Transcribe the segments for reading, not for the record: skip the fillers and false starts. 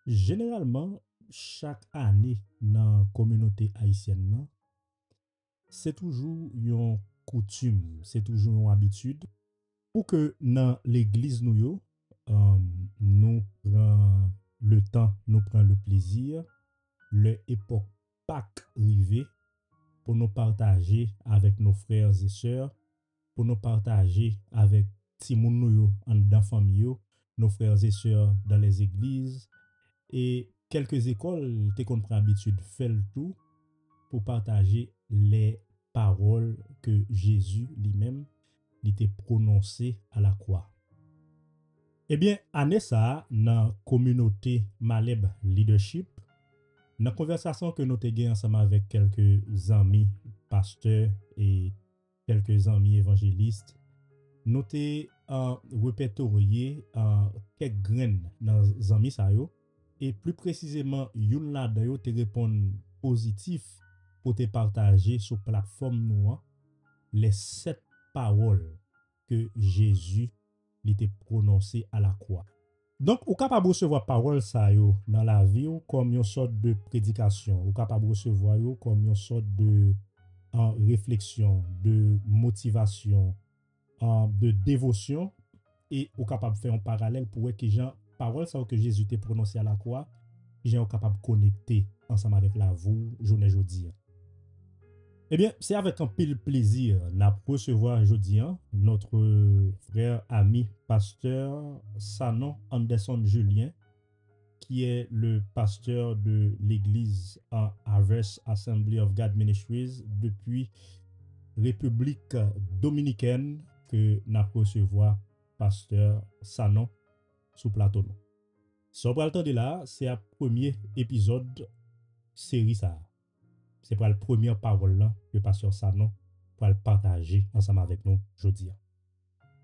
Généralement, chaque année dans la communauté haïtienne, là, c'est toujours une coutume, c'est toujours une habitude pour que dans l'église euh, nous prend le temps, nous prend le plaisir, le époque Pâques arrivé pour nous partager avec nos frères et sœurs, pour nous partager avec Timoun nou yo en dans famille yo, nos frères et sœurs dans les églises et quelques écoles te qu'on prend habitude faire le tout pour partager les paroles que Jésus lui-même il était prononcé à la croix. Eh bien, année ça, dans la communauté Maleb Leadership, dans la conversation que nous avons ensemble avec quelques amis pasteurs et quelques amis évangélistes, nous avons répertorié quelques graines dans les amis ça yo, et plus précisément, yon là d'ailleurs te répond positif pour te partager sur plateforme nous les 7 paroles que Jésus il était prononcé à la croix. Donc, ou capable recevoir parole ça yo dans la vie ou comme une sorte de prédication, ou capable recevoir yo comme une sorte de réflexion, de motivation, de dévotion, et ou capable faire un parallèle pour que Jean parole ça que Jésus t'a prononcé à la croix, Jean capable de connecter ensemble avec la vous journée jodi. Eh bien, c'est avec un pile plaisir n'a recevoir aujourd'hui notre frère, ami, pasteur Sanon Anderson Julien, qui est le pasteur de l'église Harvest Assembly of God Ministries depuis République dominicaine que n'a recevoir pasteur Sanon sous plateau. So pour le temps de là, c'est un premier épisode série ça. C'est pour la première parole là que pasteur Sanon pour le partager ensemble avec nous aujourd'hui.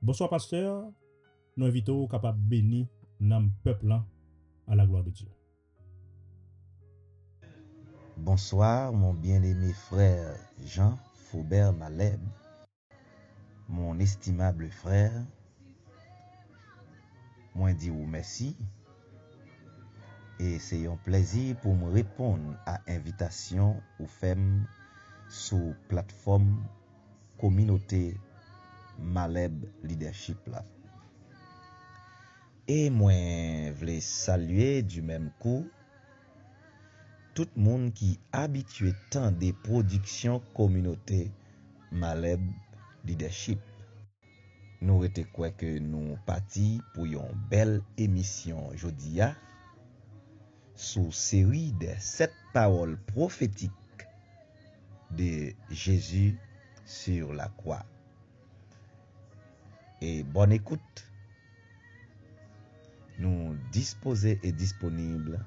Bonsoir pasteur, nous invitons capable béni nam peuple là à la gloire de Dieu. Bonsoir mon bien-aimé frère Jean Faubert Maleb, mon estimable frère. Moi dis ou merci. Et c'est un plaisir pour me répondre à invitation ou femme sur plateforme communauté Maleb Leadership là. Et moi voulais saluer du même coup tout le monde qui habitué tant des productions communauté Maleb Leadership. Nous était quoi que nous partis pour une belle émission jodia sous série des 7 paroles prophétiques de Jésus sur la croix. Et bonne écoute. Nous disposés et disponibles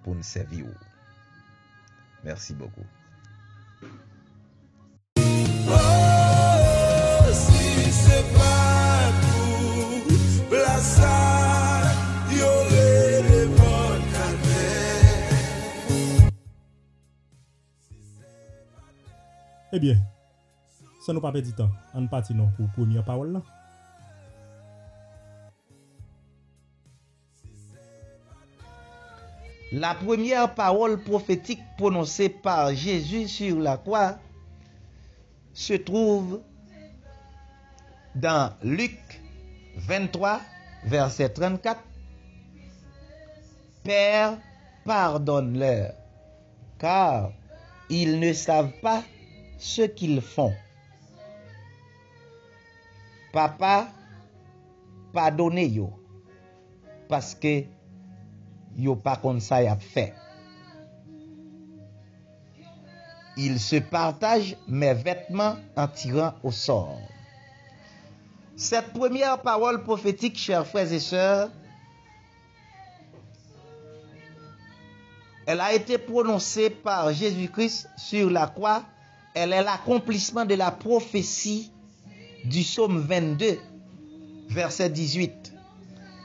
pour nous servir. Merci beaucoup. Si c'est pas tout, place y aurait des bonnes calvaires. Eh bien, ça nous pas perdre du temps. On partit non pour première parole là. La première parole prophétique prononcée par Jésus sur la croix se trouve dans Luc 23, verset 34. Père, pardonne-leur, car ils ne savent pas ce qu'ils font. Papa, pardonnez-yo, parce que yo pas comme ça y a fait. Il se partage mes vêtements en tirant au sort. Cette première parole prophétique, chers frères et sœurs, elle a été prononcée par Jésus-Christ sur la croix. Elle est l'accomplissement de la prophétie du psaume 22, verset 18.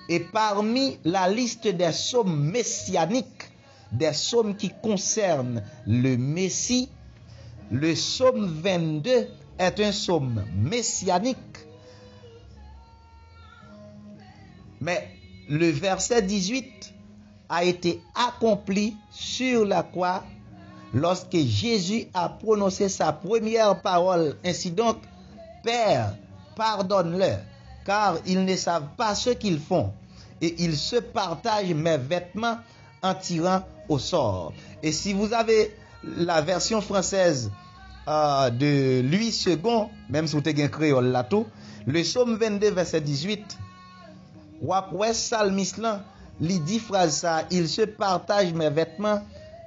Et parmi la liste des psaumes messianiques, des psaumes qui concernent le Messie, le psaume 22 est un psaume messianique. Mais le verset 18 a été accompli sur la croix lorsque Jésus a prononcé sa première parole. Ainsi donc, Père, pardonne-leur, car ils ne savent pas ce qu'ils font. Et ils se partagent mes vêtements en tirant au sort. Et si vous avez la version française de Louis II, même si vous avez un créole là tout, le psaume 22, verset 18, ouais, salmiste là, il dit phrase ça, il se partage mes vêtements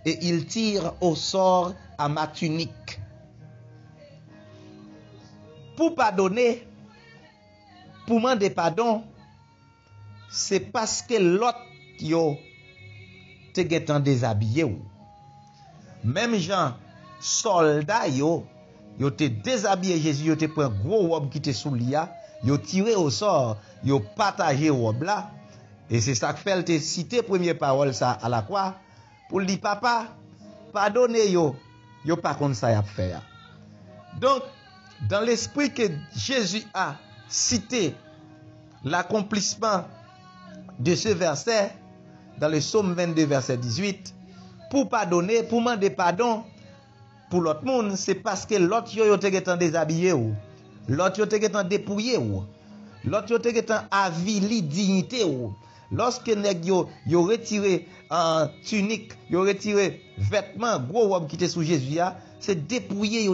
et il tire au sort à ma tunique. Pour pardonner, pour demander pardon, c'est parce que l'autre yo te getan déshabillé ou. Même gens soldats yo te déshabillé Jésus, yo te prend gros robe qui te sous lia, yo tiré au sort, yo partagé robe là. Et c'est ça que fait te citer première parole ça à la croix pour dire papa, pardonnez yo pas comme ça y a fait. Donc dans l'esprit que Jésus a cité l'accomplissement de ce verset dans le psaume 22 verset 18, pour pardonner, pour demander pardon pour l'autre monde, c'est parce que l'autre yo te getan déshabillé ou, l'autre yo te getan dépouillé ou, l'autre yo te getan avili dignité ou. Lorsque nèg yo retiré tunique, yo retiré vêtements, gros robe qui était sous Jésus, c'est dépouiller,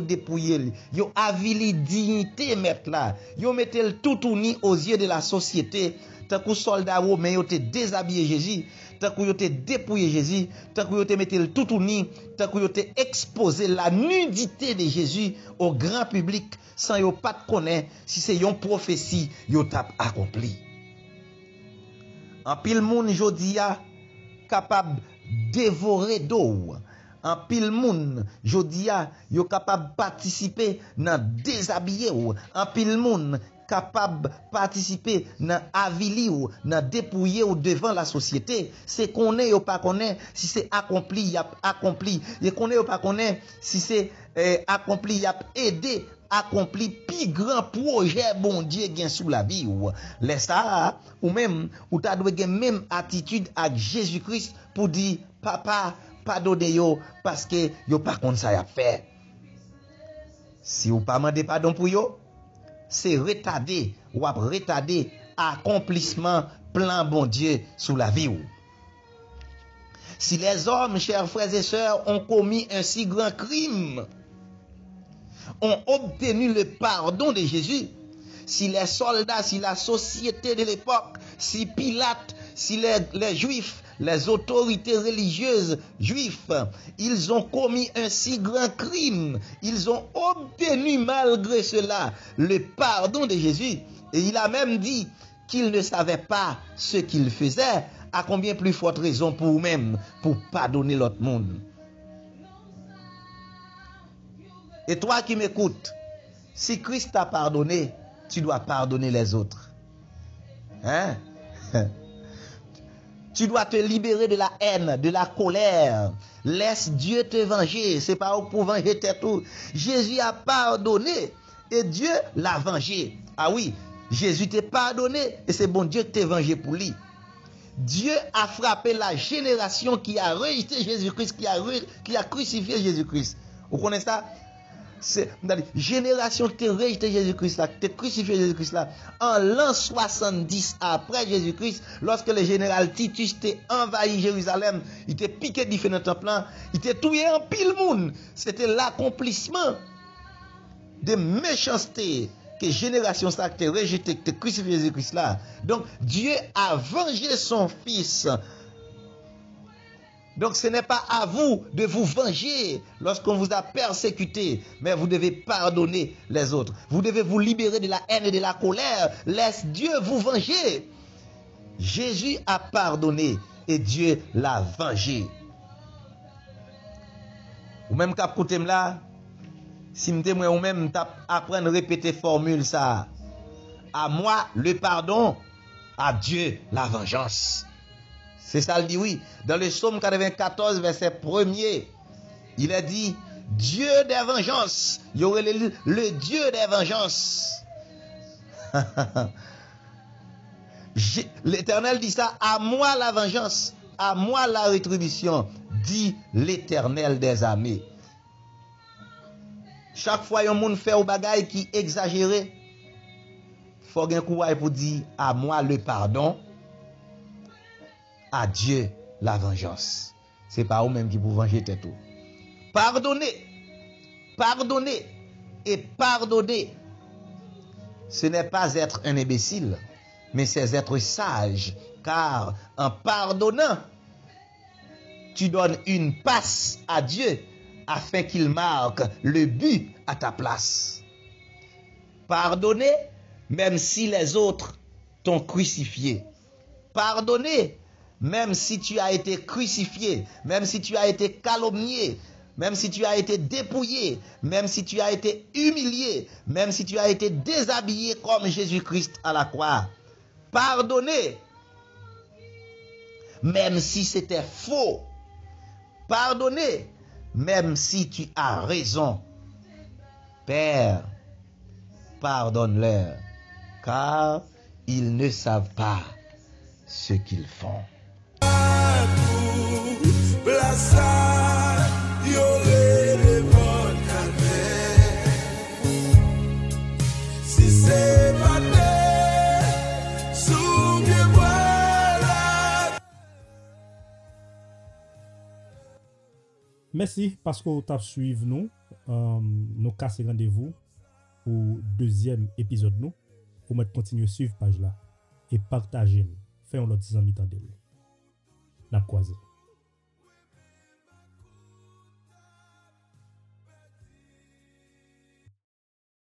yo avili dignité mettre là, yo mettait le tout uni aux yeux de la société. Tant que soldat romain yo te déshabillé Jésus, tant que yo te dépouillé Jésus, tant que yo te mettait le tout uni, tant que yo te exposé la nudité de Jésus au grand public sans yo pas connaître si c'est une prophétie yo t'a accompli. En pile moun jodi a capable dévorer d'eau. En pile moun jodi a yo capable participer dans déshabiller ou. En pile moun capable participer dans avili ou dans dépouiller ou devant la société. C'est connaît ou pas connaît si c'est accompli y a accompli. Et connaît ou pas connaît si c'est accompli y a aidé accompli plus grand projet bon Dieu gain sous la vie ou laisse ça ou même ou ta doit gen même attitude avec Jésus-Christ pour dire papa pardonnez yo parce que yo pas comme ça y a fait. Si ou pas demander pardon pour yo, c'est retarder ou retarder accomplissement plan bon Dieu sous la vie ou. Si les hommes, chers frères et sœurs, ont commis un si grand crime, ont obtenu le pardon de Jésus, si les soldats, si la société de l'époque, si Pilate, si les Juifs, les autorités religieuses juifs, ils ont commis un si grand crime, ils ont obtenu malgré cela le pardon de Jésus, et il a même dit qu'ils ne savaient pas ce qu'ils faisaient, à combien plus forte raison pour vous-même, pour pardonner l'autre monde. Et toi qui m'écoutes, si Christ t'a pardonné, tu dois pardonner les autres. Hein? Tu dois te libérer de la haine, de la colère. Laisse Dieu te venger. C'est pas pour venger tes tout. Jésus a pardonné et Dieu l'a vengé. Ah oui, Jésus t'a pardonné et c'est bon Dieu qui t'a vengé pour lui. Dieu a frappé la génération qui a rejeté Jésus-Christ, qui a crucifié Jésus-Christ. Vous connaissez ça? C'est la génération qui a rejeté Jésus-Christ, qui a crucifié Jésus-Christ là, en l'an 70 après Jésus-Christ, lorsque le général Titus a envahi Jérusalem, il a piqué différents temples, il a tué en pile monde. C'était l'accomplissement de méchanceté que génération ça qui a rejeté, qui a crucifié Jésus-Christ là. Donc Dieu a vengé son fils. Donc ce n'est pas à vous de vous venger lorsqu'on vous a persécuté, mais vous devez pardonner les autres. Vous devez vous libérer de la haine et de la colère. Laisse Dieu vous venger. Jésus a pardonné et Dieu l'a vengé. Ou même cap côté là, si m'témoin ou même apprendre à répéter formule ça. À moi le pardon, à Dieu la vengeance. C'est ça le dit oui. Dans le psaume 94 verset 1er, il a dit Dieu des vengeances. Il y aurait le Dieu des vengeances. L'Éternel dit ça, à moi la vengeance. à moi la rétribution, dit l'Éternel des armées. Chaque fois yon moun fait ou bagay qui exagéré, faut gen courage pour dire à moi le pardon, à Dieu la vengeance. C'est pas vous même qui pour venger tête tout. Pardonnez, pardonnez et pardonnez. Ce n'est pas être un imbécile, mais c'est être sage, car en pardonnant, tu donnes une passe à Dieu afin qu'il marque le but à ta place. Pardonnez, même si les autres t'ont crucifié. Pardonnez, même si tu as été crucifié, même si tu as été calomnié, même si tu as été dépouillé, même si tu as été humilié, même si tu as été déshabillé comme Jésus-Christ à la croix. Pardonnez, même si c'était faux. Pardonnez, même si tu as raison. Père, pardonne-leur, car ils ne savent pas ce qu'ils font. Merci parce que vous avez suivi nous. Nous cassons rendez-vous pour deuxième épisode nous. Pour mettre continuer suivre page là et partager. Faisons l'autre 10 ans mi-temps de. N'a croisé.